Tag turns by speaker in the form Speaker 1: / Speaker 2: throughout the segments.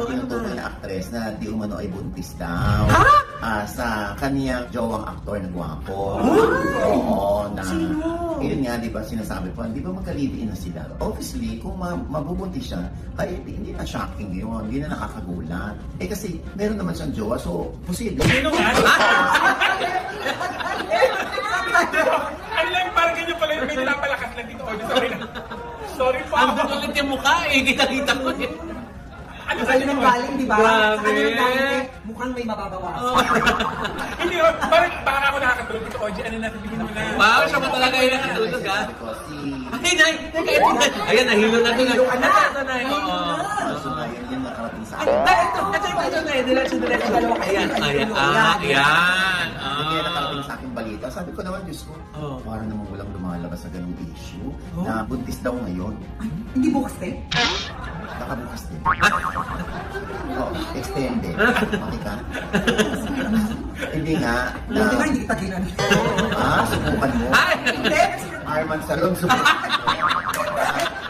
Speaker 1: tinutukoy na actress na di umano ay buntis daw. Sa kaniyang jowang aktor na gwapo. Oo, na... Yun nga, di ba, sinasabi po, di ba magka-live-in na sila? Obviously, kung mabubuntis siya, ay hindi na shocking yun, hindi na nakakagulat. Eh kasi, meron naman siyang jowa, so, posible.
Speaker 2: Sino nga? Ano lang, parang ganyan pala yung may napalakas lang dito. Sorry na. Sorry po.
Speaker 3: Ang ulit yung mukha eh, kita-kita ko eh.
Speaker 2: Ano
Speaker 4: Sa'yo nang galing, di ba?
Speaker 3: Grabe.
Speaker 4: Sa kanya nang galing, mukhang may mababawasan.
Speaker 2: Hindi, parang baka ako nakakatulog dito, Oji. Ano na, sabihin mo na.
Speaker 3: Wow, siya pa talaga yung nakatulog ha.
Speaker 1: Because si...
Speaker 3: Ay, nay! Ayan, nahilo na ito.
Speaker 4: Nahilo ka na.
Speaker 3: Ito na. Oo.
Speaker 1: So, ngayon yung nakarating sa
Speaker 3: Ay,
Speaker 1: akin.
Speaker 3: ito na. Diretso. Ayan. Ayan.
Speaker 1: Kaya nakarating sa aking balita, sabi ko naman, Diyos ko,
Speaker 3: Oh.
Speaker 1: parang naman walang lumalabas sa ganung issue na buntis daw ngayon.
Speaker 4: Hindi bukas eh.
Speaker 1: Nakabukas din. Oh, extended. Makika. Hindi nga.
Speaker 4: Hindi ba hindi kita ginan?
Speaker 1: Subukan mo.
Speaker 3: Ay!
Speaker 4: Hindi, kasi
Speaker 1: Arman Salon, subukan.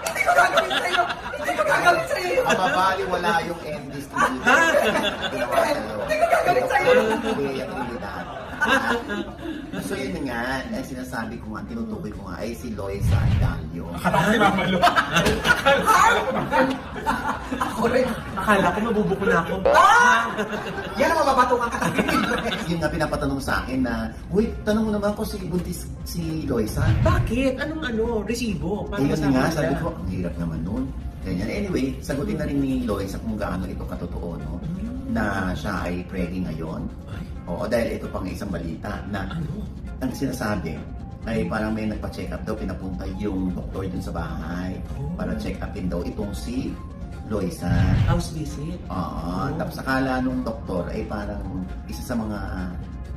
Speaker 4: hindi ko gagawin sa'yo. Hindi ko gagawin sa'yo.
Speaker 1: Mababali wala yung end distribution.
Speaker 4: Hindi ko gagawin sa'yo.
Speaker 1: Hindi yung realidad. So yun nga, ang sinasabi ko nga, tinutukoy ko nga ay si Loisa Dalio.
Speaker 2: Akala ko si Mama Lo.
Speaker 4: Ako rin.
Speaker 3: Akala ko mabubuko na ako.
Speaker 4: Yan ang mababato kang katabi.
Speaker 1: Yun nga pinapatanong sa akin na, uy, tanong mo naman ko si buntis si Loisa.
Speaker 3: Bakit? Anong resibo?
Speaker 1: Eh yun nga, sabi ko, ang hirap naman nun. Ganyan. Anyway, sagutin na rin ni Loisa kung gaano ito katotoo, no? Na siya ay pregnant ngayon. Oo, dahil ito pang isang balita na ang sinasabi ay parang may nagpa-check up daw, pinapunta yung doktor dun sa bahay para check upin daw itong si Loisa.
Speaker 3: House visit?
Speaker 1: Oo, tapos akala nung doktor ay parang isa sa mga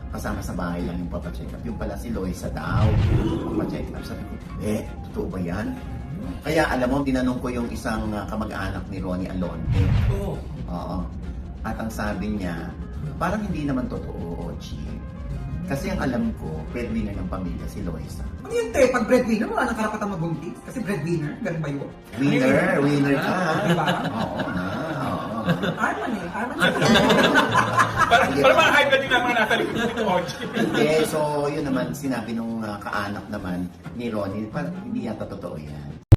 Speaker 1: kasama sa bahay lang yung papacheck up. Yung pala si Loisa daw, papacheck up. Sabi ko, totoo ba yan? Kaya alam mo, tinanong ko yung isang kamag-anak ni Ronnie Alonte. Oo. At ang sabi niya, parang hindi naman totoo, Ochi. Kasi ang alam ko, breadwinner ng pamilya si Loisa.
Speaker 4: Ano yun, te? Pag breadwinner, wala nang karapatang mabuntis. Kasi breadwinner, ganun ba yun?
Speaker 1: Winner ka.
Speaker 4: Diba?
Speaker 1: Oo na, oo.
Speaker 4: Arman eh. Arman
Speaker 2: Parang mga high blood yung mga nasa likod dito, Oji.
Speaker 1: Hindi, so yun naman, sinabi nung kaanak naman ni Ronnie, parang hindi yata totoo yan.